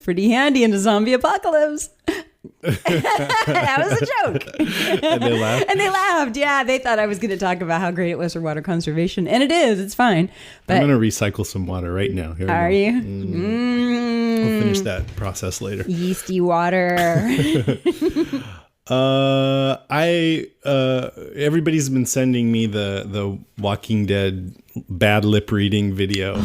pretty handy in a zombie apocalypse. That was a joke. And they laughed? And they laughed. Yeah, they thought I was going to talk about how great it was for water conservation. And it is. It's fine. But I'm going to recycle some water right now. Here we are go. you? We'll finish that process later. Yeasty water. Everybody's been sending me the Walking Dead bad lip reading video.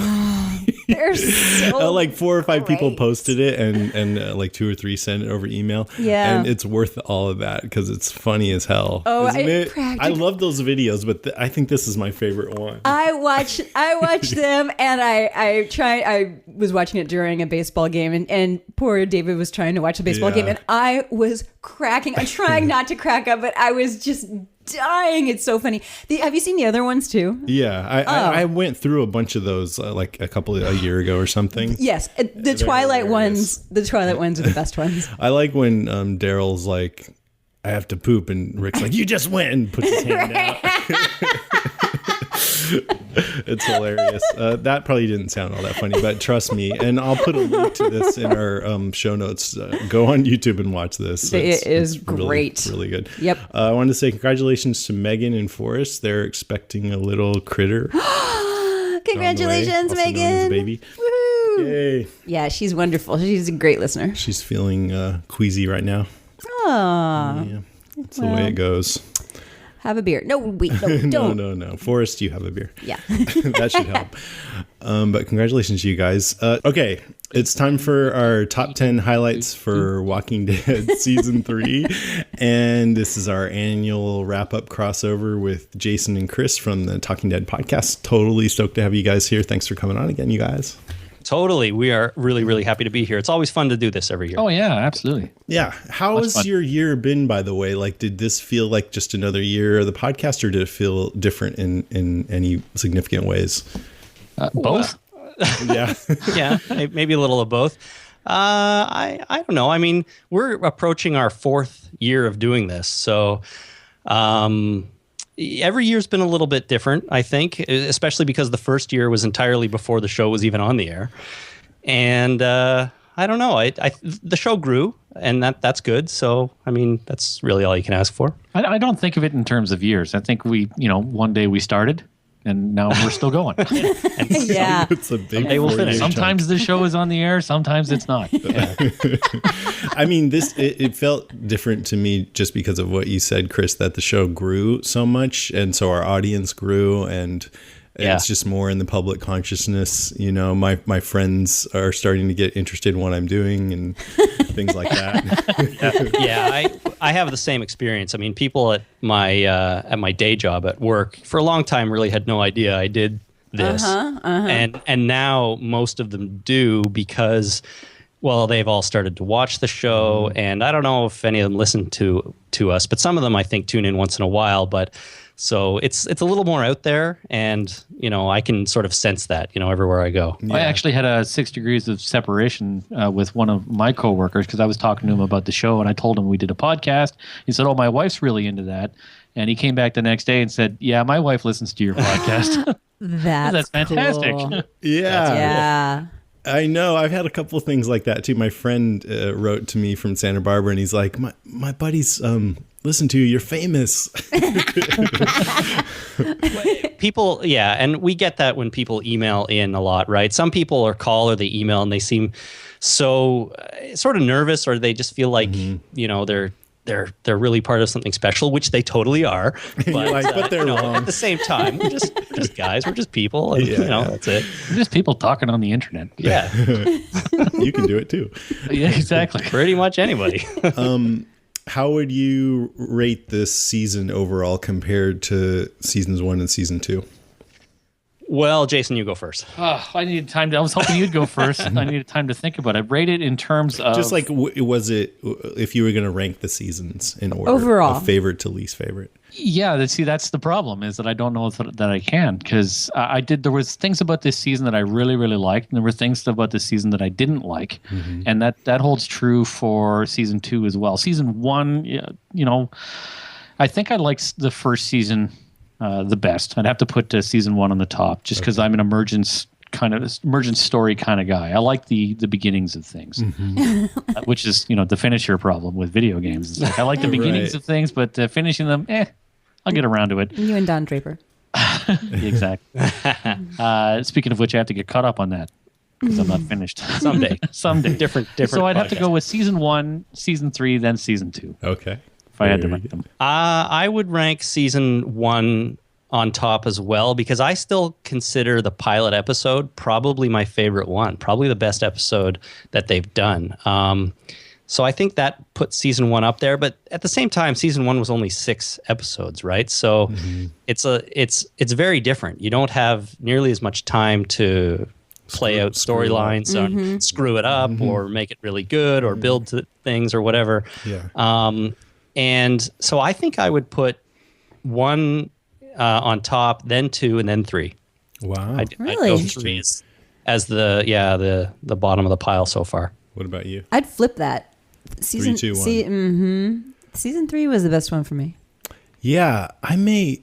They're so like 4 or 5 people great. posted it, and like 2 or 3 sent it over email. Yeah. And it's worth all of that because it's funny as hell. Oh, isn't it? I love those videos, but I think this is my favorite one. I watch them, and I was watching it during a baseball game, and poor David was trying to watch the baseball game, and I was cracking. I'm trying not to crack up, but I was just dying. It's so funny. Have you seen the other ones too? Yeah, I went through a bunch of those like a year ago or something. Yes, the Twilight ones. The Twilight ones are the best ones. I like when Daryl's like, I have to poop, and Rick's like, you just went, and puts his hand out. It's hilarious. That probably didn't sound all that funny, but trust me, and I'll put a link to this in our show notes. Go on YouTube and watch this. It is great. Really good. Yep. I wanted to say congratulations to Megan and Forrest. They're expecting a little critter. Congratulations, also known as Megan. baby. Woohoo. Yay. Yeah, she's wonderful. She's a great listener. She's feeling queasy right now. Aww. Yeah, that's the way it goes. Have a beer. No, wait, no, don't. No. Forrest, you have a beer. Yeah. That should help. But congratulations to you guys. Okay, it's time for our top 10 highlights for Walking Dead Season 3. And this is our annual wrap-up crossover with Jason and Chris from the Talking Dead podcast. Totally stoked to have you guys here. Thanks for coming on again, you guys. Totally. We are really, really happy to be here. It's always fun to do this every year. Oh, yeah, absolutely. Yeah. How has your year been, by the way? Like, did this feel like just another year of the podcast, or did it feel different in any significant ways? Both? Yeah. Yeah, maybe a little of both. I don't know. I mean, we're approaching our 4th year of doing this. So every year's been a little bit different, I think, especially because the first year was entirely before the show was even on the air. And I don't know. The show grew, and that's good. So, I mean, that's really all you can ask for. I don't think of it in terms of years. I think one day we started, and now we're still going. Yeah. It's a big They will finish. Sometimes the show is on the air, sometimes it's not. Yeah. I mean, it felt different to me just because of what you said, Chris, that the show grew so much, and so our audience grew, and it's just more in the public consciousness. You know, my friends are starting to get interested in what I'm doing and things like that. Yeah, I have the same experience. I mean, people at my day job at work for a long time really had no idea I did this. And now most of them do because, well, they've all started to watch the show, and I don't know if any of them listen to us, but some of them I think tune in once in a while. But so it's a little more out there, and I can sort of sense that everywhere I go. Yeah. I actually had a 6 degrees of separation with one of my coworkers because I was talking to him about the show, and I told him we did a podcast. He said, "Oh, my wife's really into that," and he came back the next day and said, "Yeah, my wife listens to your podcast." That's fantastic. Cool. Yeah. I know. I've had a couple of things like that too. My friend wrote to me from Santa Barbara, and he's like, my buddies listen to you. You're famous. People, and we get that when people email in a lot, right? Some people or call or they email and they seem so sort of nervous, or they just feel like they're really part of something special, which they totally are. But they're wrong. At the same time, we're just guys. We're just people. And, that's it. We're just people talking on the internet. Yeah. You can do it too. Yeah, exactly. Pretty much anybody. How would you rate this season overall compared to seasons 1 and season 2? Well, Jason, you go first. I needed time. I was hoping you'd go first. I needed time to think about it. I rate it in terms of just like was it if you were going to rank the seasons in order, overall, of favorite to least favorite? Yeah, that's the problem is that I don't know that I can because there was things about this season that I really, really liked, and there were things about this season that I didn't like, and that holds true for season 2 as well. Season 1, I think I liked the first season the best. I'd have to put season 1 on the top just because I'm an emergence kind of emergent story kind of guy. I like the beginnings of things, which is the finisher problem with video games. It's like, I like the beginnings of things, but finishing them, I'll get around to it. You and Don Draper. Exactly. Speaking of which, I have to get caught up on that because I'm not finished. Someday. Different. So I'd have to podcast. go with season 1, season 3, then season 2. Okay. If I had to rank them. I would rank season 1 on top as well, because I still consider the pilot episode probably my favorite one, probably the best episode that they've done. So I think that puts season 1 up there, but at the same time, season 1 was only 6 episodes, right? So it's very different. You don't have nearly as much time to play out storylines, screw it up, or make it really good, or build to things or whatever. Yeah. And so I think I would put 1 on top, then 2, and then 3. Wow. I'd Really? go 3 as the bottom of the pile so far. What about you? I'd flip that. Season 3, 2, 1. Season 3 was the best one for me. Yeah, I may.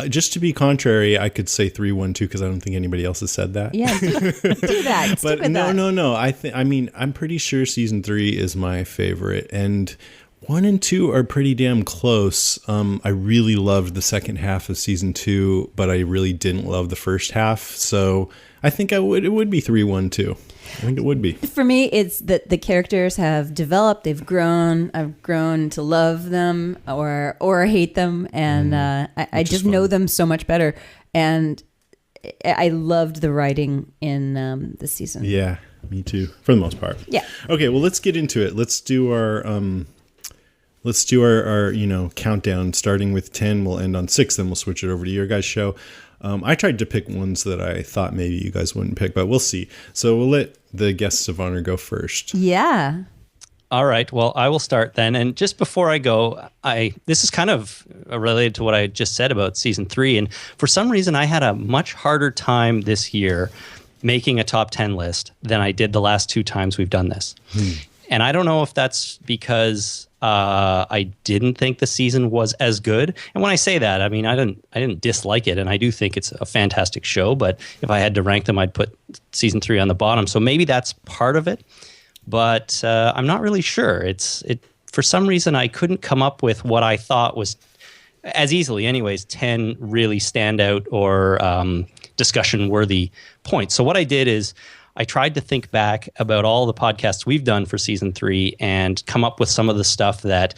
Just to be contrary, I could say 3, 1, 2 because I don't think anybody else has said that. Yeah, do that. Stick But with that. no. I'm pretty sure season 3 is my favorite, and 1 and 2 are pretty damn close. I really loved the second half of season 2, but I really didn't love the first half. So I think it would be 3, 1, 2. I think it would be. For me, it's that the characters have developed, they've grown. I've grown to love them or hate them, and I just know them so much better. And I loved the writing in this season. Yeah, me too, for the most part. Yeah. Okay, well, let's get into it. Let's do our countdown. Starting with 10, we'll end on 6, then we'll switch it over to your guys' show. I tried to pick ones that I thought maybe you guys wouldn't pick, but we'll see. So we'll let the guests of honor go first. Yeah. All right. Well, I will start then. And just before I go, this is kind of related to what I just said about season 3. And for some reason, I had a much harder time this year making a top 10 list than I did the last 2 times we've done this. And I don't know if that's because I didn't think the season was as good. And when I say that, I mean, I didn't dislike it. And I do think it's a fantastic show. But if I had to rank them, I'd put season 3 on the bottom. So maybe that's part of it. But I'm not really sure. For some reason, I couldn't come up with what I thought was, as easily anyways, 10 really standout or discussion-worthy points. So what I did is I tried to think back about all the podcasts we've done for season 3 and come up with some of the stuff that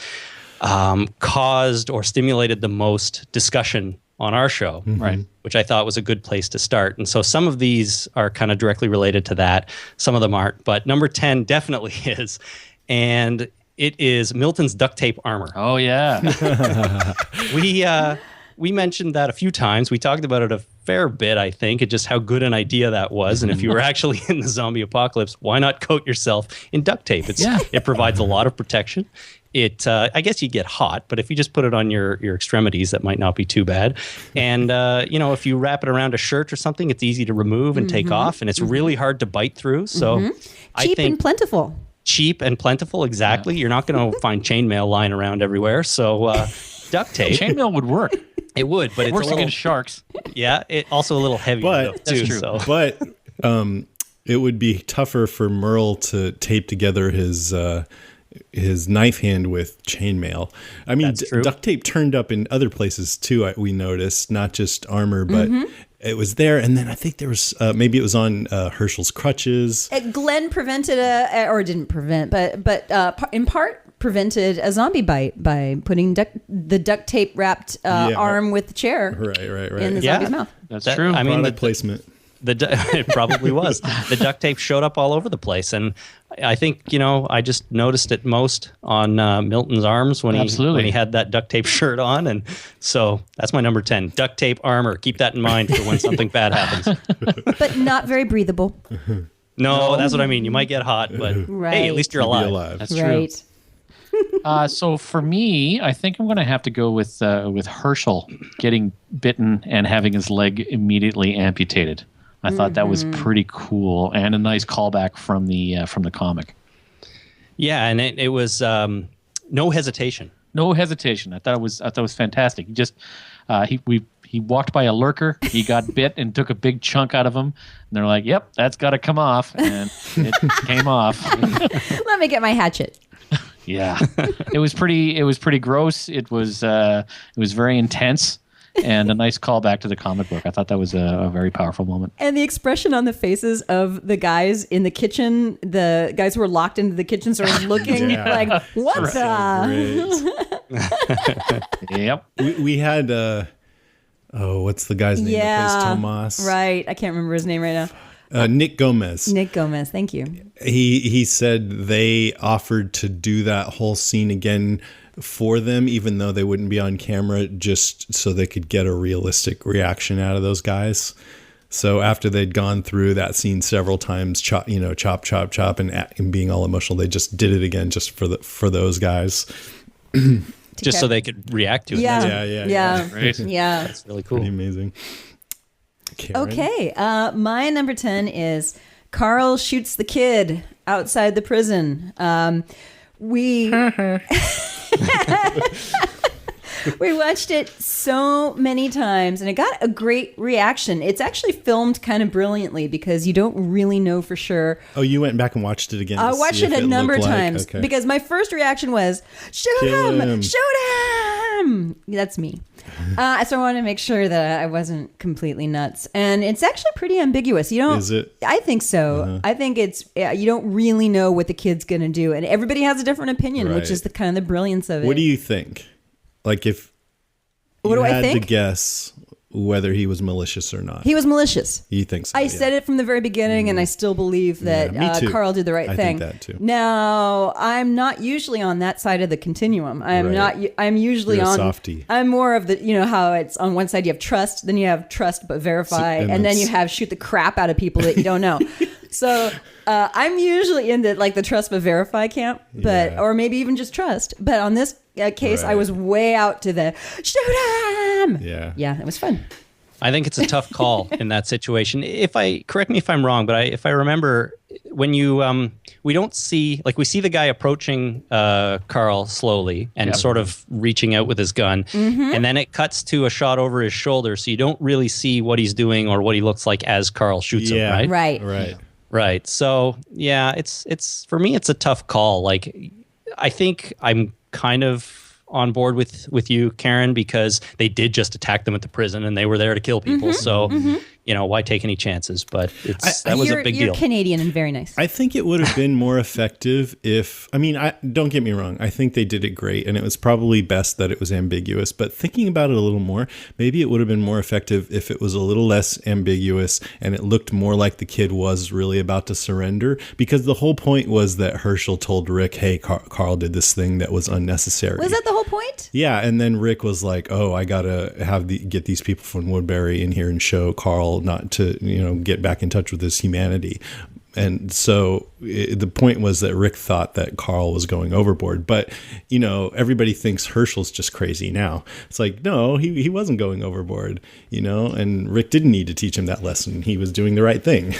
caused or stimulated the most discussion on our show, right? Which I thought was a good place to start. And so some of these are kind of directly related to that. Some of them aren't, but number 10 definitely is. And it is Milton's duct tape armor. Oh, yeah. We mentioned that a few times. We talked about it a fair bit, I think, and just how good an idea that was. And if you were actually in the zombie apocalypse, why not coat yourself in duct tape? It provides a lot of protection. I guess you get hot, but if you just put it on your extremities, that might not be too bad. And, if you wrap it around a shirt or something, it's easy to remove and take off, and it's really hard to bite through. So I Cheap think and plentiful. cheap and plentiful, exactly. Yeah. You're not going to find chainmail lying around everywhere. So duct tape. Chainmail would work. It would, but it's Works a little, against sharks. Yeah, it also a little heavier But though, too. true. So. But it would be tougher for Merle to tape together his knife hand with chainmail. I mean, duct tape turned up in other places too. We noticed, not just armor, but it was there. And then I think there was maybe it was on Herschel's crutches. Glenn prevented or didn't prevent, but in part prevented a zombie bite by putting the duct tape wrapped arm with the chair Right. in the zombie's mouth. That's true. I mean, Product placement. It probably was. The duct tape showed up all over the place, and I think I just noticed it most on Milton's arms when he had that duct tape shirt on, and so that's my number 10. Duct tape armor. Keep that in mind for when something bad happens. But not very breathable. No, that's what I mean. You might get hot, but hey, at least you're You'd be alive. That's true. Right. So for me, I think I'm going to have to go with Herschel getting bitten and having his leg immediately amputated. I thought that was pretty cool and a nice callback from the comic. Yeah, and it was no hesitation. No hesitation. I thought it was fantastic. He He walked by a lurker. He got bit and took a big chunk out of him. And they're like, "Yep, that's got to come off," and it came off. Let me get my hatchet. Yeah, it was pretty gross. It was very intense. And a nice callback to the comic book. I thought that was a very powerful moment. And the expression on the faces of the guys in the kitchen, the guys who were locked into the kitchen, sort of looking like, what the? Yep. We had, what's the guy's name that plays Tomas? Right. I can't remember his name right now. Nick Gomez. Nick Gomez. Thank you. He said they offered to do that whole scene again for them, even though they wouldn't be on camera, just so they could get a realistic reaction out of those guys. So after they'd gone through that scene several times, chop, chop, and being all emotional, they just did it again just for those guys. Just so they could react to it. Yeah. Right. Yeah. That's really cool. Pretty amazing. Karen? Okay. My number 10 is Carl shoots the kid outside the prison. We watched it so many times and it got a great reaction. It's actually filmed kind of brilliantly because you don't really know for sure. Oh, you went back and watched it again? I watched it a number of times because my first reaction was, Shoot him! That's me. So I wanted to make sure that I wasn't completely nuts. And it's actually pretty ambiguous. You don't. Is it? I think so. Uh-huh. I think it's, you don't really know what the kid's going to do. And everybody has a different opinion, which is the kind of the brilliance of it. What do you think? Like if you had to guess whether he was malicious or not. He was malicious. You think so? I said it from the very beginning, and I still believe that Carl did the right thing. I think that too. Now, I'm not usually on that side of the continuum. I'm usually You're on. a softie. I'm more of the, how it's on one side you have trust, then you have trust but verify, and then you have shoot the crap out of people that you don't know. So I'm usually in the trust but verify camp, or maybe even just trust. But on this case, I was way out to the shoot him. Yeah, it was fun. I think it's a tough call in that situation. Correct me if I'm wrong, but if I remember, when you we don't see, we see the guy approaching Carl slowly and sort of reaching out with his gun, and then it cuts to a shot over his shoulder, so you don't really see what he's doing or what he looks like as Carl shoots him. Right. So it's for me, it's a tough call. I think I'm kind of on board with you, Karen, because they did just attack them at the prison and they were there to kill people. So, why take any chances? But that was a big deal. You're Canadian and very nice. I think it would have been more effective if, don't get me wrong. I think they did it great and it was probably best that it was ambiguous. But thinking about it a little more, maybe it would have been more effective if it was a little less ambiguous and it looked more like the kid was really about to surrender. Because the whole point was that Herschel told Rick, hey, Carl did this thing that was unnecessary. Was that the whole point? Yeah. And then Rick was like, oh, I got to get these people from Woodbury in here and show Carl not to, get back in touch with his humanity. And so the point was that Rick thought that Carl was going overboard. But, everybody thinks Herschel's just crazy now. It's like, no, he wasn't going overboard, and Rick didn't need to teach him that lesson. He was doing the right thing.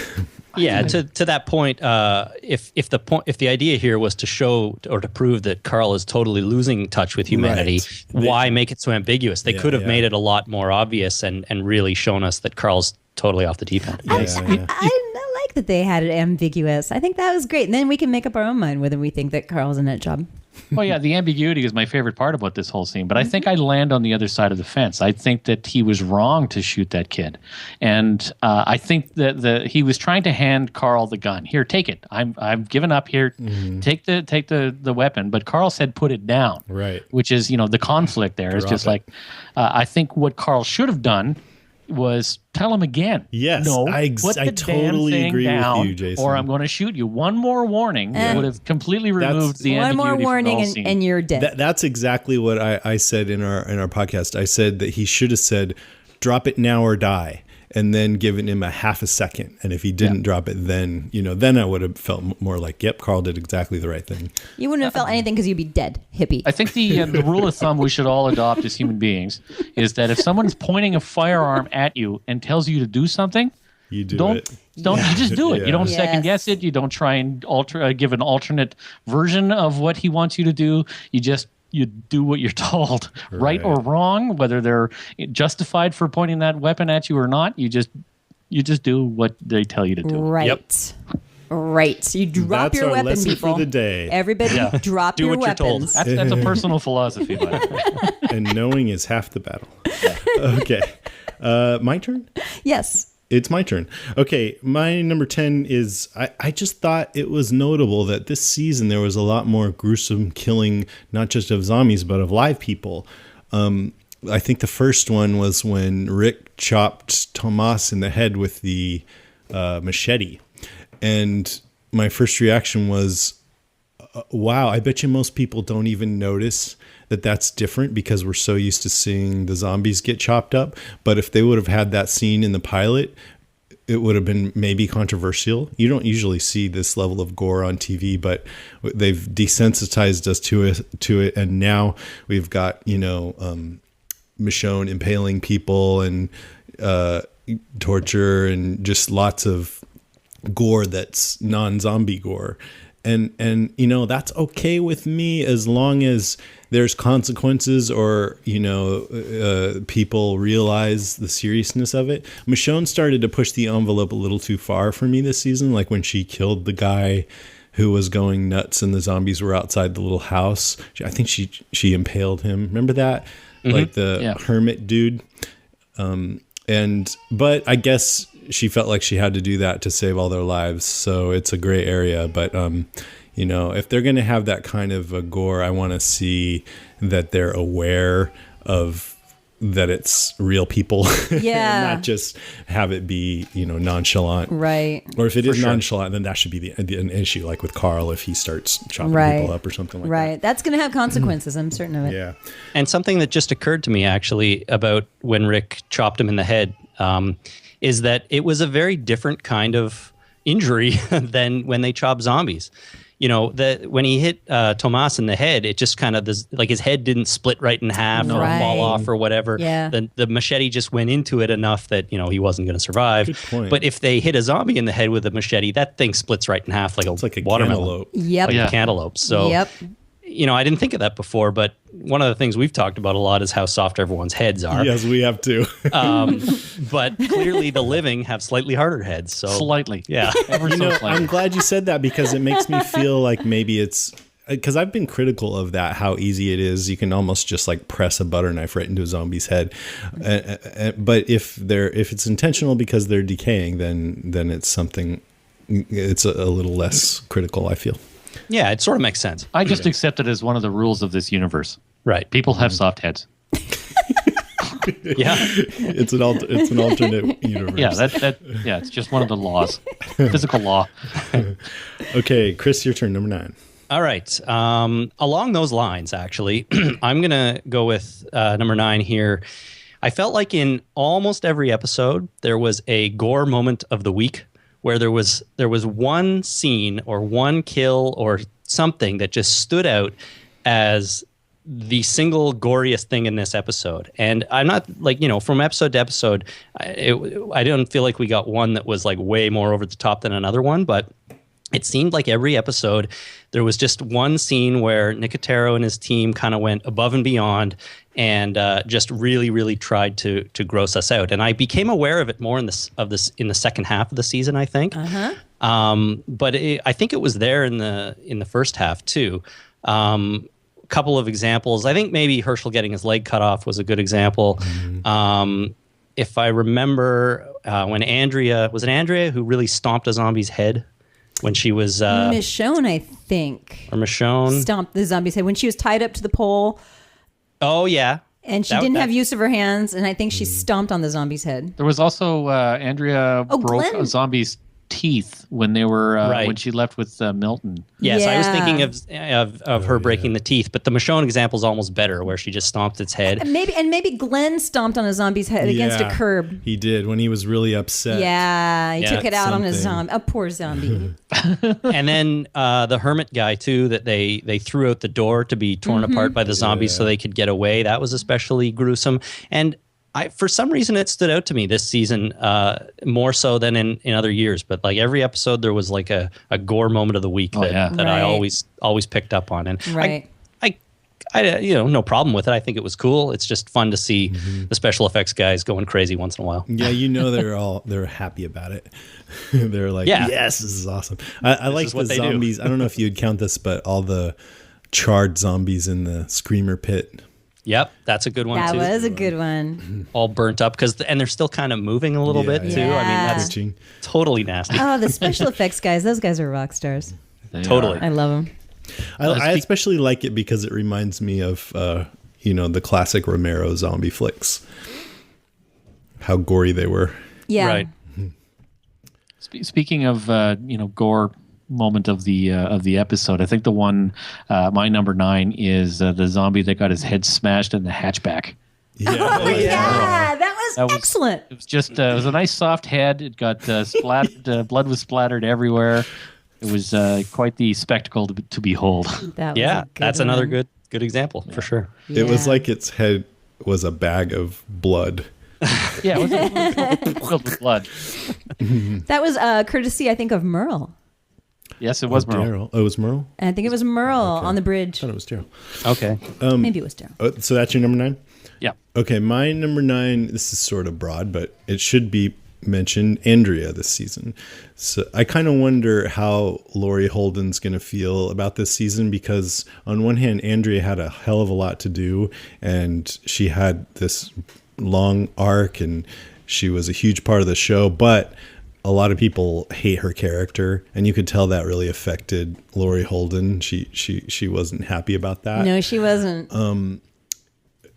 Yeah, to that point, if the idea here was to show or to prove that Carl is totally losing touch with humanity, why make it so ambiguous? They could have made it a lot more obvious and really shown us that Carl's totally off the deep end. I like that they had it ambiguous. I think that was great. And then we can make up our own mind whether we think that Carl's a nut job. Well, yeah, the ambiguity is my favorite part about this whole scene, but I think I land on the other side of the fence. I think that he was wrong to shoot that kid, and I think that he was trying to hand Carl the gun. Here, take it. I've given up. Here, take the weapon. But Carl said, "Put it down." Right. Which is, the conflict there is just like, I think what Carl should have done was tell him again. Yes, no, I totally agree with you, Jason. Or I'm going to shoot you. One more warning would have completely removed the ambiguity. One more warning and you're dead. That's exactly what I said in our podcast. I said that he should have said, "Drop it now or die," and then given him a half a second. And if he didn't drop it, then then I would have felt more like, yep, Carl did exactly the right thing. You wouldn't have felt anything because you'd be dead, hippie. I think the rule of thumb we should all adopt as human beings is that if someone's pointing a firearm at you and tells you to do something, you you just do it. You don't second guess it. You don't try and give an alternate version of what he wants you to do. You just you do what you're told, right or wrong, whether they're justified for pointing that weapon at you or not. You just do what they tell you to do. Right. Yep. Right. You drop That's your our weapon, lesson people. for the day. Everybody drop Do your what you're told. weapons. That's a personal philosophy, by the way. And knowing is half the battle. Okay. My turn? Yes. It's my turn. Okay, my number 10 is I just thought it was notable that this season there was a lot more gruesome killing, not just of zombies, but of live people. I think the first one was when Rick chopped Tomas in the head with the machete. And my first reaction was, wow, I bet you most people don't even notice that that's different because we're so used to seeing the zombies get chopped up. But if they would have had that scene in the pilot, it would have been maybe controversial. You don't usually see this level of gore on TV, but they've desensitized us to it. And now we've got, Michonne impaling people and torture and just lots of gore that's non-zombie gore. And that's okay with me as long as there's consequences or, people realize the seriousness of it. Michonne started to push the envelope a little too far for me this season, like when she killed the guy who was going nuts and the zombies were outside the little house. I think she impaled him. Remember that? Mm-hmm. Like the hermit dude. But I guess she felt like she had to do that to save all their lives. So it's a gray area. But, if they're going to have that kind of a gore, I want to see that they're aware of that it's real people. Yeah. And not just have it be, nonchalant. Right. Or if it is nonchalant, then that should be an issue, like with Carl, if he starts chopping people up or something like that. Right. That's going to have consequences. I'm certain of it. Yeah. And something that just occurred to me actually about when Rick chopped him in the head is that it was a very different kind of injury than when they chop zombies. When he hit Tomas in the head, it just kind of like his head didn't split right in half or fall off or whatever. Yeah. The machete just went into it enough that he wasn't going to survive. Good point. But if they hit a zombie in the head with a machete, that thing splits right in half like It's like a watermelon. cantaloupe. Yep. Like a cantaloupe. So, Yep. I didn't think of that before, but one of the things we've talked about a lot is how soft everyone's heads are. Yes, we have to. But clearly the living have slightly harder heads. So Slightly. Yeah. Ever so slightly. I'm glad you said that because it makes me feel like maybe it's because I've been critical of that, how easy it is. You can almost just like press a butter knife right into a zombie's head. But if it's intentional because they're decaying, then it's something. It's a little less critical, I feel. Yeah, it sort of makes sense. I just accept it as one of the rules of this universe. Right. People have soft heads. Yeah. It's an alternate universe. Yeah, it's just one of the laws. Physical law. Okay, Chris, your turn, number 9. All right. Along those lines, actually, I'm going to go with number 9 here. I felt like in almost every episode, there was a gore moment of the week where there was one scene or one kill or something that just stood out as the single goriest thing in this episode. And I'm not from episode to episode, I don't feel like we got one that was like way more over the top than another one, but it seemed like every episode there was just one scene where Nicotero and his team kind of went above and beyond and just really, really tried to gross us out. And I became aware of it more in the second half of the season, I think. Uh-huh. But I think it was there in the first half too. Couple of examples. I think maybe Herschel getting his leg cut off was a good example. Mm-hmm. If I remember, when Andrea who really stomped a zombie's head when she was Michonne, I think. Or Michonne Stomped the zombie's head when she was tied up to the pole. Oh yeah. And she didn't have use of her hands, and I think she stomped on the zombie's head. There was also Andrea broke Glenn. a zombie's teeth when they were when she left with Milton. Yes, I was Yeah. thinking of her breaking the teeth, but the Michonne example is almost better, where she just stomped its head. And maybe Glenn stomped on a zombie's head against a curb. He did when he was really upset. Yeah, he Yeah, took it out on a something. zombie, a poor zombie. And then the hermit guy too, that they threw out the door to be torn apart by the zombies so they could get away. That was especially gruesome. And for some reason, it stood out to me this season more so than in other years. But like every episode, there was like a gore moment of the week that I Right. always picked up on. And Right. I no problem with it. I think it was cool. It's just fun to see the special effects guys going crazy once in a while. Yeah, they're happy about it. They're like, yes, this is awesome. I like the zombies. I don't know if you'd count this, but all the charred zombies in the screamer pit. Yep, that's a good one too. That was a good one. All burnt up and they're still kind of moving a little bit too. Yeah. I mean, that's totally nasty. Oh, the special effects guys. Those guys are rock stars. Totally. I love them. I especially like it because it reminds me of the classic Romero zombie flicks. How gory they were. Yeah. Right. Speaking of gore moment of the episode, I think the one my number 9 is the zombie that got his head smashed in the hatchback. Yeah. That was excellent. It was just it was a nice soft head. It got splattered. Blood was splattered everywhere. It was quite the spectacle to behold. That's another good example for sure. It was like its head was a bag of blood. Yeah, it was filled with blood. That was courtesy, I think, of Merle. Yes, it was Merle. Daryl. Oh, it was Merle? I think it was Merle on the bridge. I thought it was Daryl. Okay. Maybe it was Daryl. So that's your number 9? Yeah. Okay, my number 9, this is sort of broad, but it should be mentioned, Andrea this season. So I kind of wonder how Laurie Holden's going to feel about this season, because on one hand, Andrea had a hell of a lot to do, and she had this long arc, and she was a huge part of the show, but a lot of people hate her character, and you could tell that really affected Laurie Holden. She wasn't happy about that. No, she wasn't.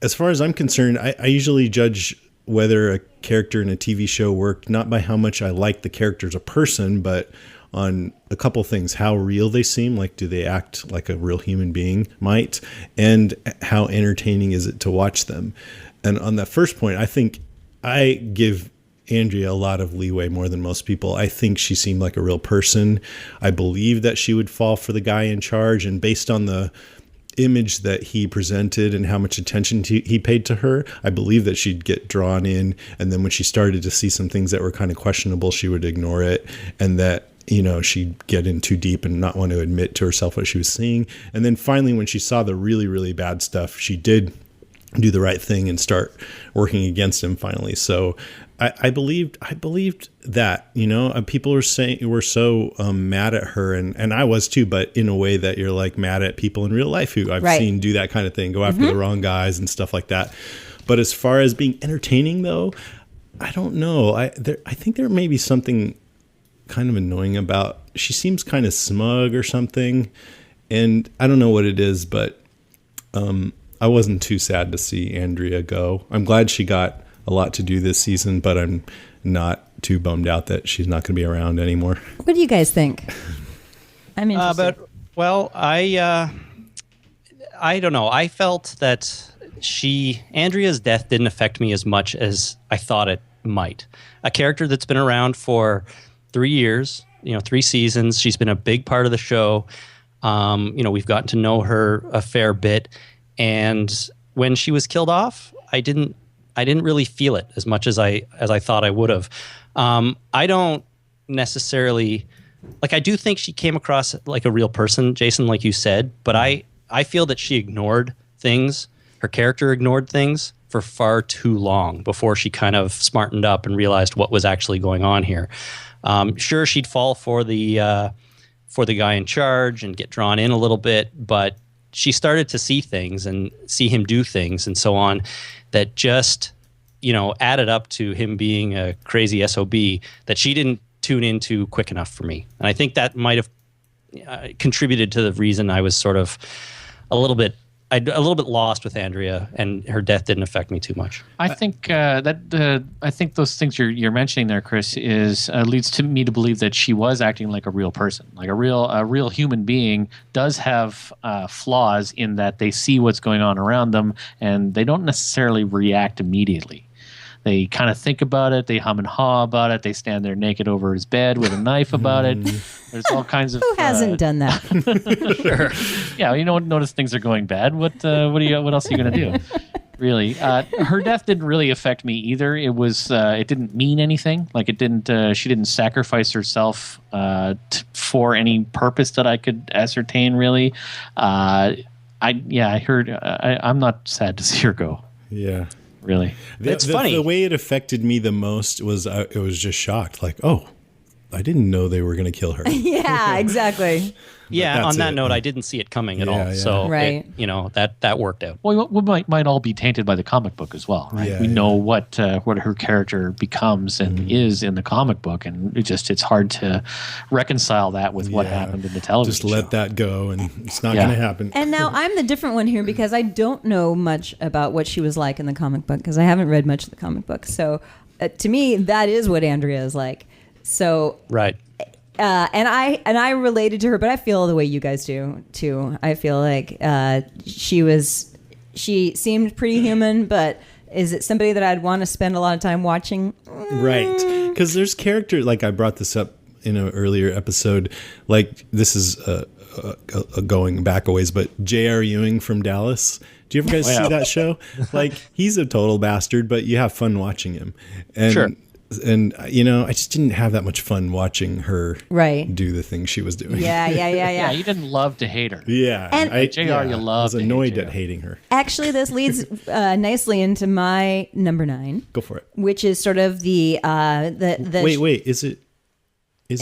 As far as I'm concerned, I usually judge whether a character in a TV show worked not by how much I like the character as a person, but on a couple things: how real they seem, like do they act like a real human being might, and how entertaining is it to watch them. And on that first point, I think I give Andrea a lot of leeway, more than most people. I think she seemed like a real person. I believe that she would fall for the guy in charge, and based on the image that he presented and how much attention he paid to her, I believe that she'd get drawn in, and then when she started to see some things that were kind of questionable, she would ignore it, and that she'd get in too deep and not want to admit to herself what she was seeing. And then finally, when she saw the really, really bad stuff, she did do the right thing and start working against him finally. So I believed that, people were so mad at her, and I was too, but in a way that you're like mad at people in real life who I've seen do that kind of thing, go after the wrong guys and stuff like that. But as far as being entertaining, though, I don't know. I think there may be something kind of annoying about, she seems kind of smug or something, and I don't know what it is, but I wasn't too sad to see Andrea go. I'm glad she got a lot to do this season, but I'm not too bummed out that she's not going to be around anymore. What do you guys think? I'm interested. I don't know. I felt that Andrea's death didn't affect me as much as I thought it might. A character that's been around for 3 years, 3 seasons. She's been a big part of the show. We've gotten to know her a fair bit, and when she was killed off, I didn't really feel it as much as I thought I would have. I don't necessarily, I do think she came across like a real person, Jason, like you said, but I feel that she ignored things. Her character ignored things for far too long before she kind of smartened up and realized what was actually going on here. Sure, she'd fall for the guy in charge and get drawn in a little bit, but she started to see things and see him do things and so on that just, added up to him being a crazy SOB that she didn't tune into quick enough for me. And I think that might have contributed to the reason I was sort of a little bit lost with Andrea, and her death didn't affect me too much. I think I think those things you're mentioning there, Chris, is leads to me to believe that she was acting like a real person, like a real human being does have flaws in that they see what's going on around them, and they don't necessarily react immediately. They kind of think about it. They hum and haw about it. They stand there naked over his bed with a knife about it. There's all kinds of. Who hasn't done that? Sure. Yeah, notice things are going bad. What else are you going to do? Really, her death didn't really affect me either. It was it didn't mean anything. Like it didn't. She didn't sacrifice herself for any purpose that I could ascertain. Really. I heard. I'm not sad to see her go. Yeah. Really. It's funny. The way it affected me the most was it was just shocked. Like, oh, I didn't know they were going to kill her. Yeah, exactly. Yeah, on that note, I didn't see it coming at all. Yeah. So, Right. that worked out. Well, we might all be tainted by the comic book as well, right? Yeah, We know what her character becomes and is in the comic book, and it's hard to reconcile that with what happened in the television Just let show. that go, and it's not going to happen. And now I'm the different one here because I don't know much about what she was like in the comic book because I haven't read much of the comic book. So to me, that is what Andrea is like. So Right. and I related to her, but I feel the way you guys do too. I feel like she seemed pretty human, but is it somebody that I'd want to spend a lot of time watching? Right. Because there's character, like I brought this up in an earlier episode, like this is going back a ways, but J.R. Ewing from Dallas. Do you ever guys see that show? Like, he's a total bastard, but you have fun watching him. And, Sure. And, I just didn't have that much fun watching her do the thing she was doing. Yeah, you didn't love to hate her. Yeah. And- JR, you love I was to hate annoyed JR. at hating her. Actually, this leads nicely into my number 9, Go for it. which is sort of the Wait. Is it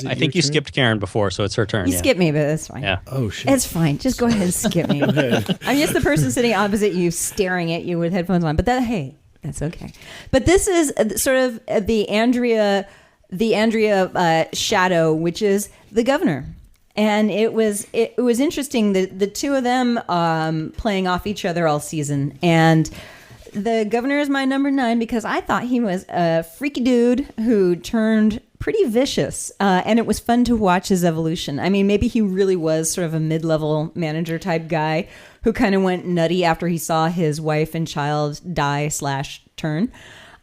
I think you your turn? skipped Karen before, so it's her turn. You yeah. skip me, but that's fine. Yeah. Oh, shit. It's fine. Just go ahead and skip me. I'm just the person sitting opposite you, staring at you with headphones on. But that's okay. But this is sort of the Andrea shadow, which is the governor. And it was interesting that the two of them playing off each other all season. And the governor is my number 9 because I thought he was a freaky dude who turned pretty vicious. And it was fun to watch his evolution. I mean, maybe he really was sort of a mid-level manager type guy who kind of went nutty after he saw his wife and child die/turn.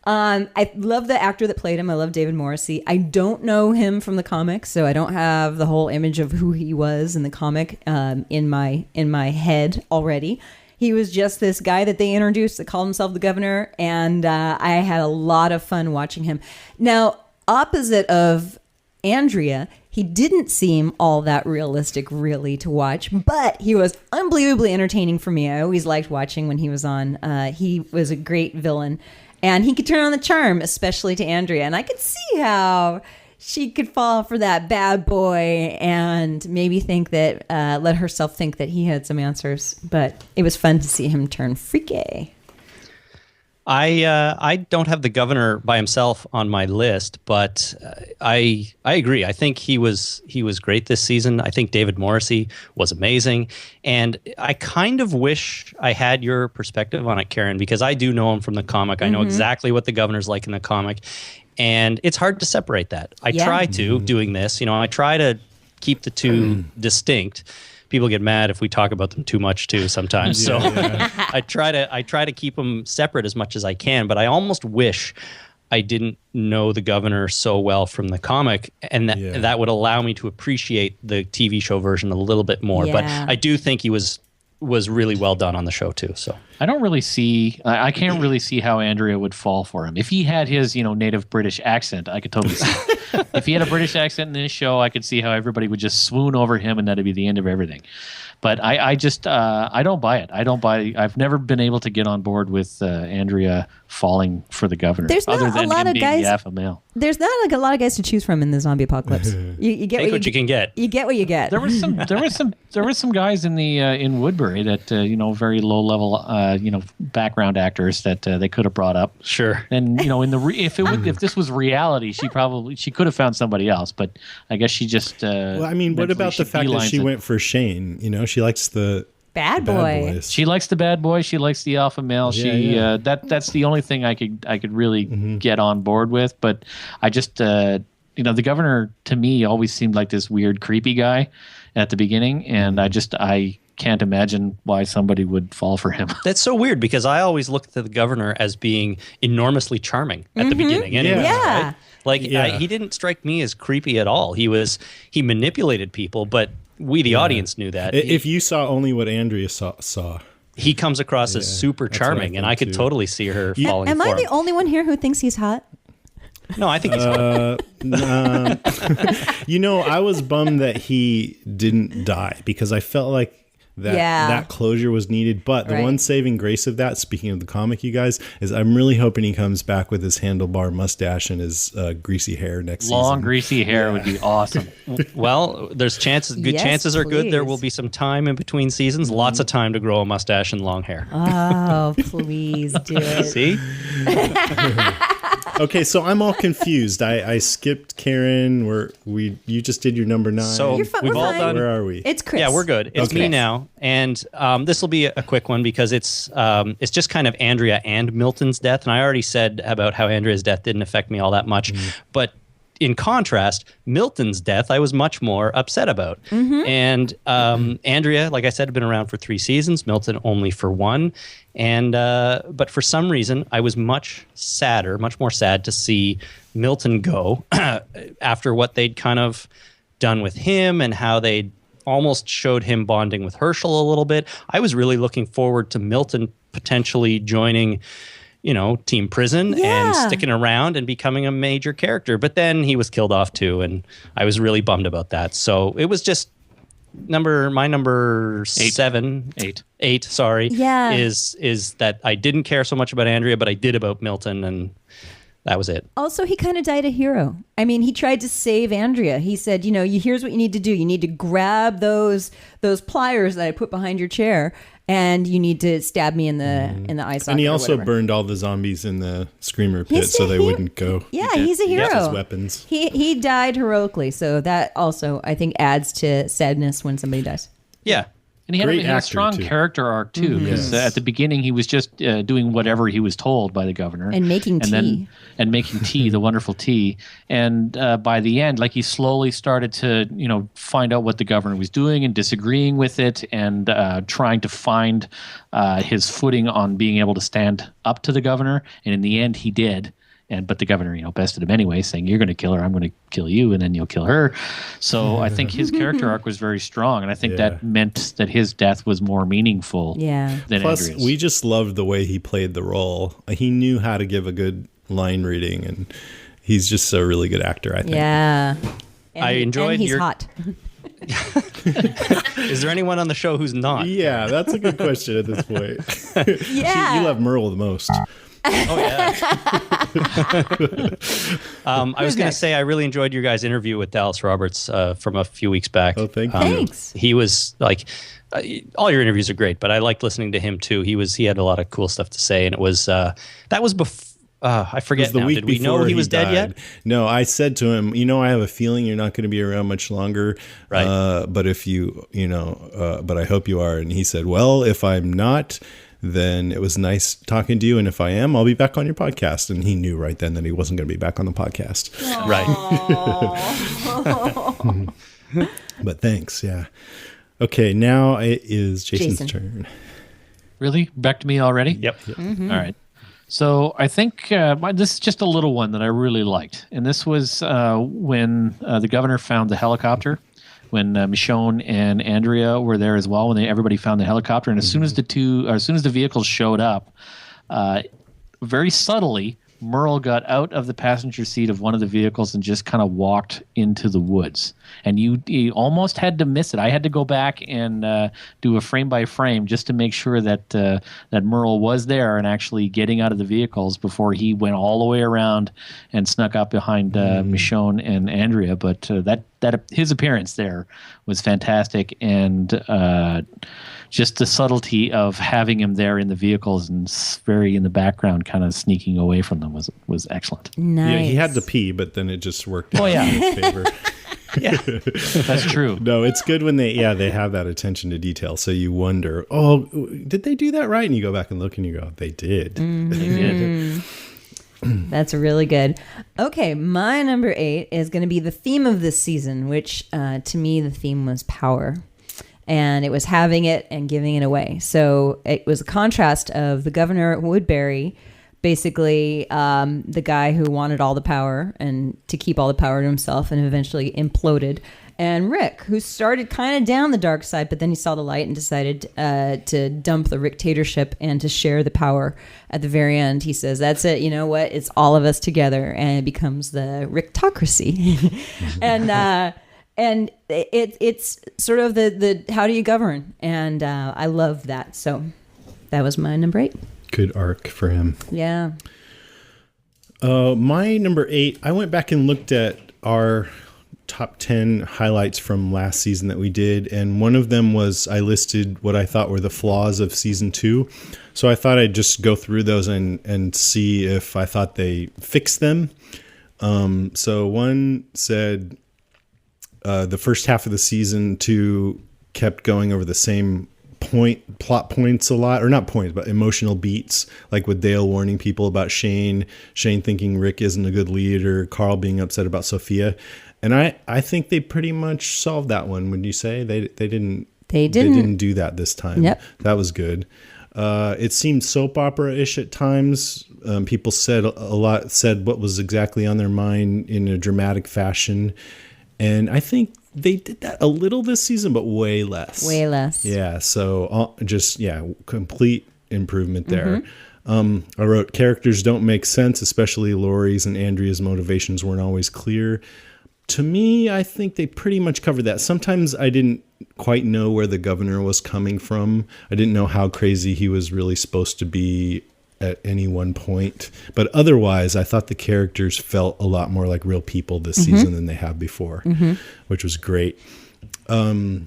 I love the actor that played him. I love David Morrissey. I don't know him from the comics, so I don't have the whole image of who he was in the comic in my head already. He was just this guy that they introduced that called himself the governor, and I had a lot of fun watching him. Now, opposite of Andrea, he didn't seem all that realistic really to watch, but he was unbelievably entertaining for me. I always liked watching when he was on. He was a great villain, and he could turn on the charm, especially to Andrea. And I could see how she could fall for that bad boy and maybe think that, let herself think that he had some answers. But it was fun to see him turn freaky. I don't have the governor by himself on my list, but I agree. I think he was great this season. I think David Morrissey was amazing, and I kind of wish I had your perspective on it, Karen, because I do know him from the comic. I know exactly what the governor's like in the comic, and it's hard to separate that. I try to doing this. I try to keep the two distinct. People get mad if we talk about them too much too sometimes. So I try to keep them separate as much as I can, but I almost wish I didn't know the governor so well from the comic, and that would allow me to appreciate the TV show version a little bit more. Yeah. But I do think he was really well done on the show too. So I don't really see. I can't really see how Andrea would fall for him. If he had his, native British accent, I could totally see it. If he had a British accent in this show, I could see how everybody would just swoon over him, and that'd be the end of everything. But I just I don't buy it. I've never been able to get on board with Andrea falling for the governor. There's not other than a lot him of being guys. the alpha male. There's not like a lot of guys to choose from in the zombie apocalypse. You get what you can get. You get what you get. There were some guys in the in Woodbury that very low level background actors that they could have brought up. Sure. And if this was reality, she could have found somebody else. But I guess she just. Well, I mean, what about the fact that she went for Shane? She likes the bad boy. boys. She likes the bad boy. She likes the alpha male. That's the only thing I could really get on board with. But I just the governor to me always seemed like this weird, creepy guy at the beginning, and I can't imagine why somebody would fall for him. That's so weird because I always looked at the governor as being enormously charming at the beginning. Anyways, Yeah. right? Like he didn't strike me as creepy at all. He manipulated people, but we, the audience, knew that. If you saw only what Andrea saw. He comes across as super that's what I charming, and I could think, too. totally see her falling Am for I him. the only one here who thinks he's hot? No, I think he's I was bummed that he didn't die because I felt like that closure was needed. But the one saving grace of that, speaking of the comic, you guys, is I'm really hoping he comes back with his handlebar mustache and his greasy hair next season. Long greasy hair would be awesome. Well, there's chances. Good chances are good. There will be some time in between seasons. Lots of time to grow a mustache and long hair. Oh, please do it. See? Okay, so I'm all confused. I skipped Karen. You just did your number 9. So we've all done. Where are we? It's Chris. Yeah, we're good. It's me now, and this will be a quick one because it's just kind of Andrea and Milton's death, and I already said about how Andrea's death didn't affect me all that much, but in contrast, Milton's death I was much more upset about. And Andrea, like I said, had been around for 3 seasons, Milton only for 1. And but for some reason, I was much more sad to see Milton go after what they'd kind of done with him and how they almost showed him bonding with Herschel a little bit. I was really looking forward to Milton potentially joining Team Prison and sticking around and becoming a major character. But then he was killed off too, and I was really bummed about that. So it was just my number 8, sorry, is that I didn't care so much about Andrea, but I did about Milton, and that was it. Also, he kind of died a hero. I mean, he tried to save Andrea. He said, here's what you need to do. You need to grab those pliers that I put behind your chair, and you need to stab me in the eye socket. And he also burned all the zombies in the screamer pit so they wouldn't go. Yeah, he's a hero. His weapons. He died heroically, so that also I think adds to sadness when somebody dies. Yeah. And he had a strong character arc too, because at the beginning he was just doing whatever he was told by the governor and making tea, the wonderful tea. And by the end, like he slowly started to find out what the governor was doing and disagreeing with it, and trying to find his footing on being able to stand up to the governor. And in the end, he did. But the governor, bested him anyway, saying, "You're going to kill her. I'm going to kill you, and then you'll kill her." So I think his character arc was very strong, and I think that meant that his death was more meaningful. Than Plus, Andrea's. we just loved the way he played the role. He knew how to give a good line reading, and he's just a really good actor, I think. Yeah, I enjoyed and he's hot. Is there anyone on the show who's not? Yeah, that's a good question at this point. Yeah, you love Merle the most. Oh yeah. I was going to say I really enjoyed your guys' interview with Dallas Roberts from a few weeks back. Oh, thank you. Thanks. He was like, all your interviews are great, but I liked listening to him too. He had a lot of cool stuff to say, and it was that was before. I forget now. Did we know he was dead yet? No, I said to him, I have a feeling you're not going to be around much longer. Right. But if but I hope you are. And he said, well, if I'm not, then it was nice talking to you. And if I am, I'll be back on your podcast. And he knew right then that he wasn't going to be back on the podcast. Right. But thanks. Yeah. Okay. Now it is Jason's turn. Really? Back to me already? Yep. Mm-hmm. All right. So I think this is just a little one that I really liked. And this was when the governor found the helicopter, when Michonne and Andrea were there as well, when everybody found the helicopter. And as soon as the vehicles showed up, very subtly, Merle got out of the passenger seat of one of the vehicles and just kind of walked into the woods. And you almost had to miss it. I had to go back and do a frame by frame just to make sure that that Merle was there and actually getting out of the vehicles before he went all the way around and snuck up behind Michonne and Andrea. But that his appearance there was fantastic, and just the subtlety of having him there in the vehicles and very in the background, kind of sneaking away from them was excellent. Nice. Yeah, he had to pee, but then it just worked out in his favor. Yeah, that's true. No, it's good when they have that attention to detail. So you wonder, oh, did they do that right? And you go back and look and you go, they did. Mm-hmm. They did. That's really good. Okay, my number 8 is going to be the theme of this season, which to me the theme was power. And it was having it and giving it away. So it was a contrast of the governor Woodbury, basically the guy who wanted all the power and to keep all the power to himself and eventually imploded, and Rick, who started kind of down the dark side, but then he saw the light and decided to dump the Ricktatorship and to share the power. At the very end, he says, that's it, you know what, it's all of us together, and it becomes the Ricktocracy. and it's sort of the how do you govern, and I love that. So that was my number 8. Good arc for him. Yeah. My number 8, I went back and looked at our top 10 highlights from last season that we did, and one of them was I listed what I thought were the flaws of season 2. So I thought I'd just go through those and see if I thought they fixed them. So one said the first half of the season 2 kept going over the same plot points a lot, or not points, but emotional beats, like with Dale warning people about Shane thinking Rick isn't a good leader, Carl being upset about Sophia. And I think they pretty much solved that one. Would you say they didn't do that this time? Yep. That was good. It seemed soap opera-ish at times. People said what was exactly on their mind in a dramatic fashion. And I think they did that a little this season, but way less. Way less. Yeah. So complete improvement there. I wrote, characters don't make sense, especially Laurie's and Andrea's motivations weren't always clear. To me, I think they pretty much covered that. Sometimes I didn't quite know where the governor was coming from. I didn't know how crazy he was really supposed to be at any one point. But otherwise, I thought the characters felt a lot more like real people this season than they have before, which was great. I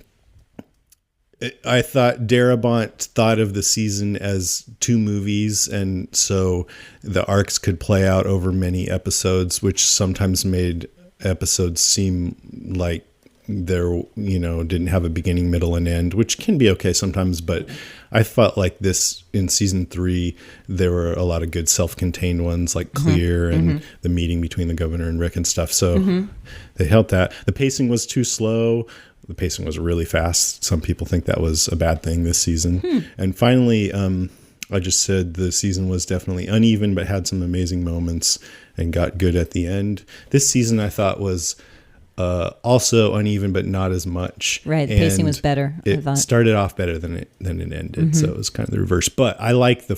thought Darabont thought of the season as 2 movies, and so the arcs could play out over many episodes, which sometimes made episodes seem like they're, didn't have a beginning, middle, and end, which can be okay sometimes. But I felt like this in season 3, there were a lot of good self-contained ones, like Clear and the meeting between the governor and Rick and stuff. So they helped that. The pacing was too slow. The pacing was really fast. Some people think that was a bad thing this season. And finally, I just said the season was definitely uneven, but had some amazing moments and got good at the end. This season I thought was also uneven, but not as much. Right, the pacing was better. It started off better than it ended, so it was kind of the reverse. But I like the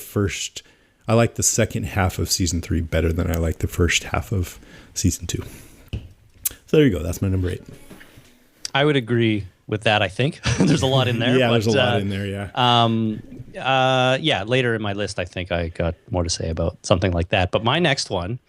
second half of season 3 better than I like the first half of season 2. So there you go. That's my number 8. I would agree with that. I think there's a lot in there. Yeah, there's a lot in there. Yeah. Later in my list, I think I got more to say about something like that. But my next one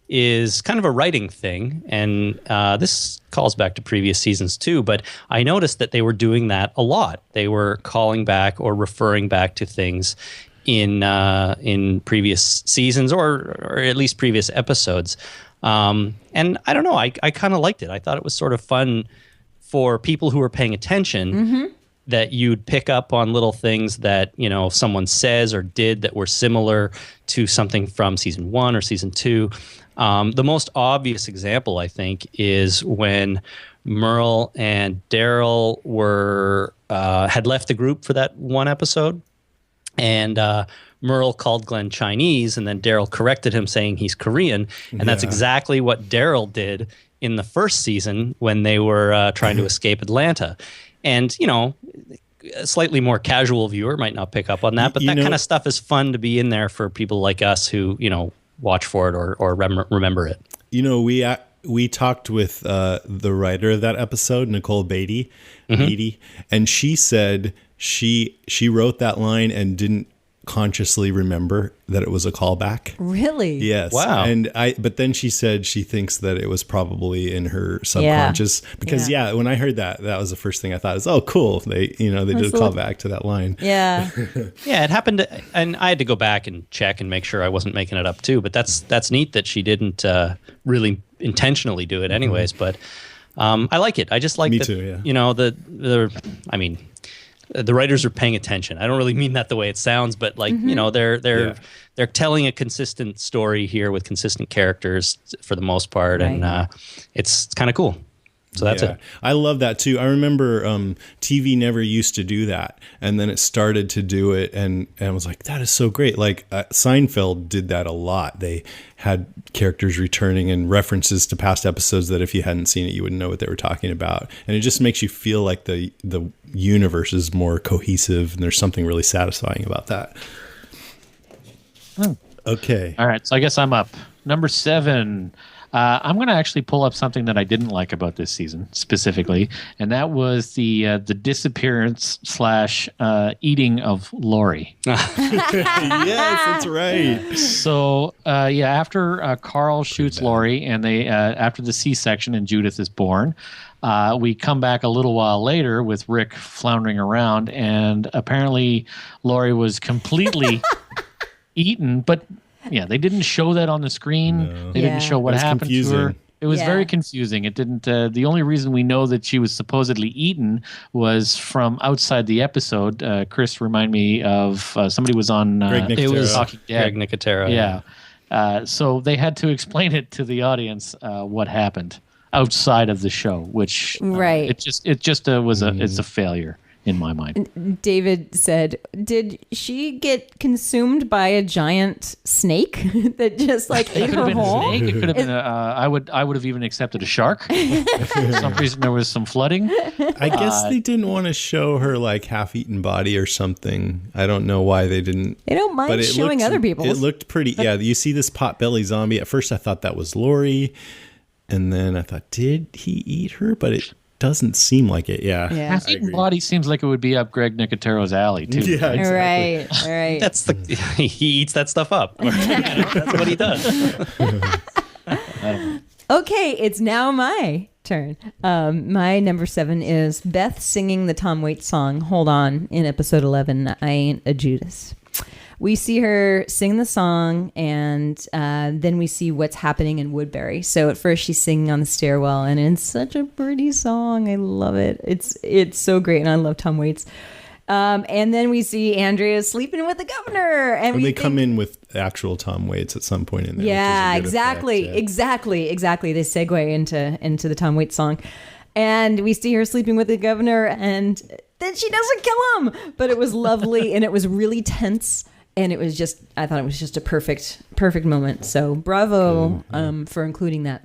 is kind of a writing thing, and this calls back to previous seasons too. But I noticed that they were doing that a lot. They were calling back or referring back to things in previous seasons or at least previous episodes. And I don't know. I kind of liked it. I thought it was sort of fun for people who were paying attention, that you'd pick up on little things that, someone says or did that were similar to something from season 1 or season 2. The most obvious example, I think, is when Merle and Daryl had left the group for that one episode, and Merle called Glenn Chinese, and then Daryl corrected him saying he's Korean, and that's exactly what Daryl did in the first season when they were trying to escape Atlanta. And, a slightly more casual viewer might not pick up on that, but that kind of stuff is fun to be in there for people like us who, watch for it or remember it. We talked with the writer of that episode, Nicole Beatty, and she said she wrote that line and didn't consciously remember that it was a callback. Really? Yes. Wow. But then she said she thinks that it was probably in her subconscious because when I heard that was the first thing I thought is, oh, cool. They did a callback to that line. Yeah. Yeah, it happened, and I had to go back and check and make sure I wasn't making it up too. But that's neat that she didn't really intentionally do it, anyways. But I like it. I just like Me that. Too, yeah. The writers are paying attention. I don't really mean that the way it sounds, but they're telling a consistent story here with consistent characters for the most part, right. And it's kind of cool. So that's it. I love that too. I remember TV never used to do that, and then it started to do it, and I was like, that is so great. Like Seinfeld did that a lot. They had characters returning and references to past episodes that if you hadn't seen it, you wouldn't know what they were talking about. And it just makes you feel like the universe is more cohesive, and there's something really satisfying about that. Okay. All right. So I guess I'm up. Number 7. I'm going to actually pull up something that I didn't like about this season specifically, and that was the disappearance / eating of Lori. Yes, that's right. So after Carl shoots Lori, and they after the C-section and Judith is born, we come back a little while later with Rick floundering around, and apparently Lori was completely eaten, but yeah, they didn't show that on the screen. No. They didn't show what happened confusing. to her. It was very confusing. It didn't. The only reason we know that she was supposedly eaten was from outside the episode. Chris, remind me of somebody was on. It was Talking Dead. Greg Nicotero. Yeah. So they had to explain it to the audience what happened outside of the show, which it just was it's a failure in my mind. David said, did she get consumed by a giant snake that just like ate her whole? It could have been I would have even accepted a shark. For some reason there was some flooding. I guess they didn't want to show her like half-eaten body or something. I don't know why they didn't. They don't mind showing other people. It looked pretty. Yeah, you see this potbelly zombie. At first I thought that was Lori, and then I thought, did he eat her? But it doesn't seem like it. Yeah. Half-eaten body seems like it would be up Greg Nicotero's alley too. Yeah, exactly. Right. That's he eats that stuff up. That's what he does. Okay, it's now my turn. My number 7 is Beth singing the Tom Waits song, Hold On, in episode 11, I Ain't a Judas. We see her sing the song, and then we see what's happening in Woodbury. So at first she's singing on the stairwell, and it's such a pretty song. I love it. It's so great, and I love Tom Waits. And then we see Andrea sleeping with the governor, and they come in with actual Tom Waits at some point in there. Yeah, which is a good effect, exactly. They segue into the Tom Waits song, and we see her sleeping with the governor, and then she doesn't kill him. But it was lovely, and it was really tense. And I thought it was just a perfect moment. So bravo for including that.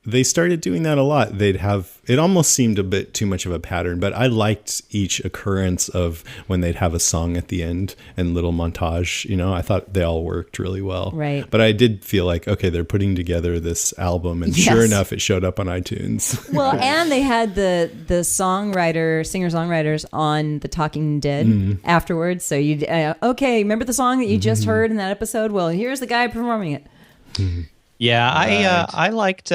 They started doing that a lot. It almost seemed a bit too much of a pattern, but I liked each occurrence of when they'd have a song at the end and little montage. I thought they all worked really well. Right. But I did feel like, okay, they're putting together this album, and sure enough, it showed up on iTunes. Well, and they had the singer-songwriters on the Talking Dead afterwards. So you remember the song that you just heard in that episode? Well, here's the guy performing it. Yeah, I liked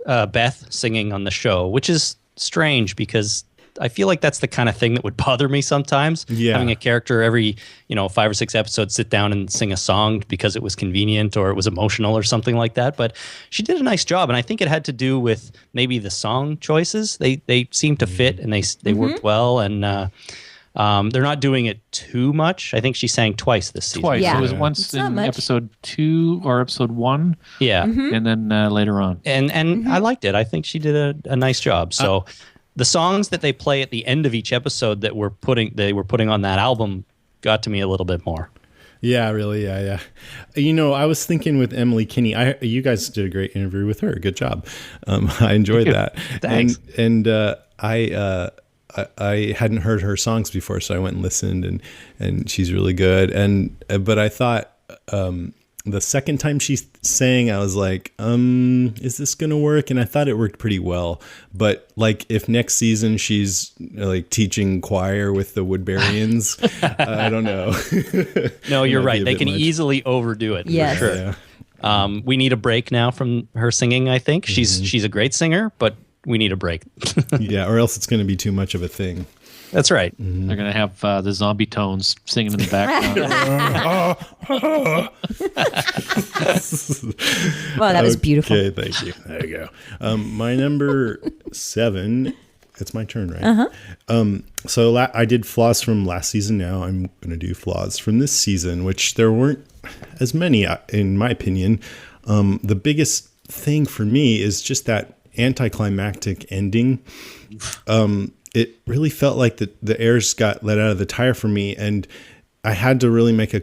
Beth singing on the show, which is strange because I feel like that's the kind of thing that would bother me sometimes. Yeah. Having a character every 5 or 6 episodes sit down and sing a song because it was convenient or it was emotional or something like that. But she did a nice job, and I think it had to do with maybe the song choices. They seemed to fit, and they worked well, and they're not doing it too much. I think she sang twice this season. Twice. Yeah. It was once in episode 2 or episode 1. Yeah. And then later on. And I liked it. I think she did a nice job. So the songs that they play at the end of each episode that they were putting on that album got to me a little bit more. Yeah, really. Yeah. I was thinking with Emily Kinney, you guys did a great interview with her. Good job. I enjoyed that. Thanks. And I hadn't heard her songs before, so I went and listened, and she's really good. But I thought the second time she sang, I was like, is this gonna work? And I thought it worked pretty well. But like, if next season she's like teaching choir with the Woodburyans, I don't know. No, you're right. They can easily overdo it. Yes. For sure. Yeah. We need a break now from her singing. I think she's a great singer, but we need a break. Yeah, or else it's going to be too much of a thing. That's right. They're going to have the zombie tones singing in the background. Wow, that was beautiful. Okay, thank you. There you go. My number 7, it's my turn, right? So I did flaws from last season. Now I'm going to do flaws from this season, which there weren't as many, in my opinion. The biggest thing for me is just that anticlimactic ending. It really felt like the airs got let out of the tire for me, and I had to really make a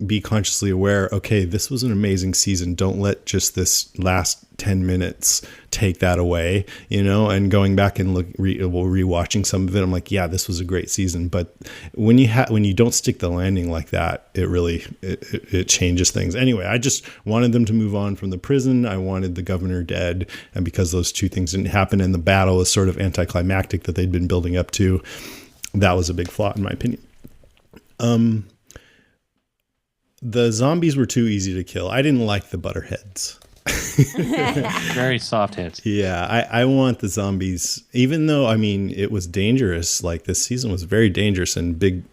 be consciously aware, okay, this was an amazing season. Don't let just this last 10 minutes take that away, and going back and rewatching some of it, I'm like, yeah, this was a great season. But when you don't stick the landing like that, it really, it changes things. Anyway, I just wanted them to move on from the prison. I wanted the governor dead. And because those two things didn't happen and the battle was sort of anticlimactic that they'd been building up to, that was a big flaw in my opinion. The zombies were too easy to kill. I didn't like the butterheads. Very soft hits. Yeah, I want the zombies, even though, it was dangerous. Like, this season was very dangerous and big,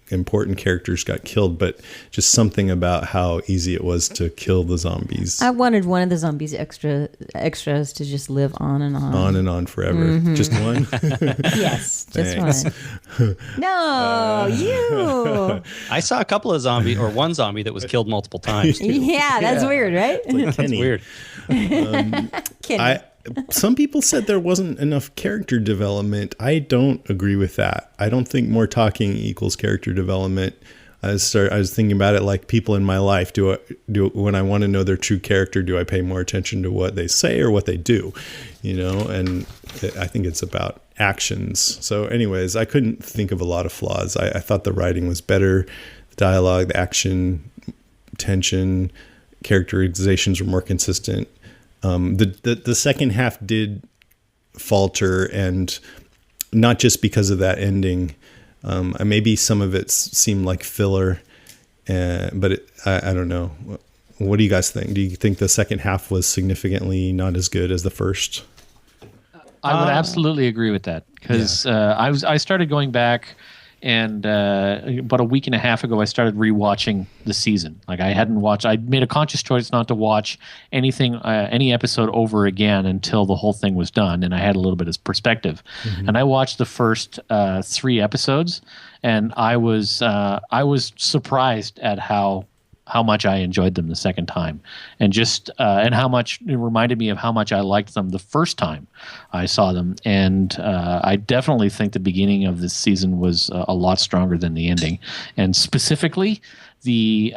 important characters got killed, but just something about how easy it was to kill the zombies. I wanted one of the zombies extras to just live on and on. On and on forever. Mm-hmm. Just one? Yes, just one. No, you. I saw a couple of zombies, or one zombie that was killed multiple times. Too. Yeah, that's weird, right? It's like That's weird. Kenny. Some people said there wasn't enough character development. I don't agree with that. I don't think more talking equals character development. I was thinking about it like people in my life. When I want to know their true character, do I pay more attention to what they say or what they do? And I think it's about actions. So anyways, I couldn't think of a lot of flaws. I thought the writing was better. The dialogue, the action, tension, characterizations were more consistent. The second half did falter, and not just because of that ending. Maybe some of it seemed like filler, but I don't know. What do you guys think? Do you think the second half was significantly not as good as the first? I would absolutely agree with that, because I started going back. And about a week and a half ago, I started rewatching the season. Like, I hadn't watched. I made a conscious choice not to watch any episode over again until the whole thing was done, and I had a little bit of perspective. Mm-hmm. And I watched the first 3 episodes, and I was surprised at how much I enjoyed them the second time, and how much it reminded me of how much I liked them the first time I saw them. And I definitely think the beginning of this season was a lot stronger than the ending, and specifically the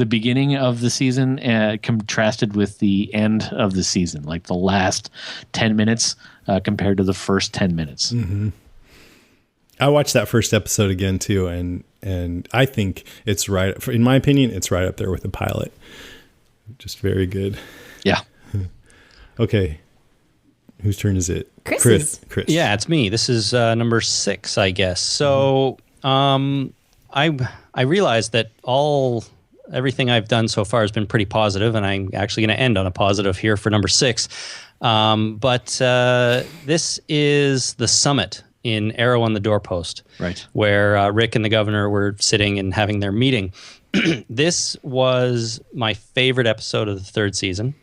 beginning of the season contrasted with the end of the season, like the last 10 minutes compared to the first 10 minutes. Mm-hmm. I watched that first episode again too, and I think it's right. In my opinion, it's right up there with the pilot. Just very good. Yeah. Okay. Whose turn is it? Chris. Yeah, it's me. This is number 6, I guess. So I realized that everything I've done so far has been pretty positive, and I'm actually going to end on a positive here for number 6. But this is the summit in Arrow on the Doorpost, right, where Rick and the governor were sitting and having their meeting. This was my favorite episode of the 3rd season.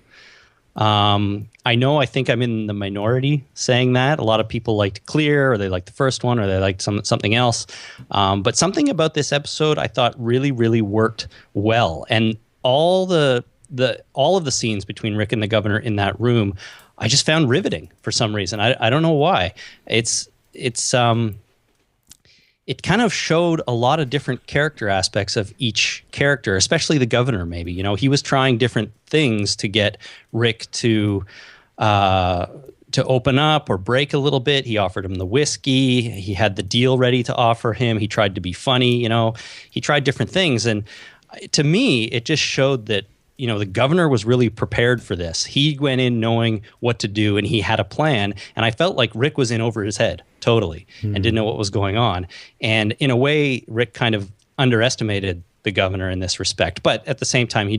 I think I'm in the minority saying that. A lot of people liked Clear, or they liked the first one, or they liked something else. But something about this episode I thought really, really worked well. And all of the scenes between Rick and the governor in that room, I just found riveting for some reason. I don't know why. It kind of showed a lot of different character aspects of each character, especially the governor. Maybe, he was trying different things to get Rick to open up or break a little bit. He offered him the whiskey. He had the deal ready to offer him. He tried to be funny. He tried different things, and to me, it just showed that the governor was really prepared for this. He went in knowing what to do, and he had a plan. And I felt like Rick was in over his head totally and didn't know what was going on. And in a way, Rick kind of underestimated the governor in this respect. But at the same time, he did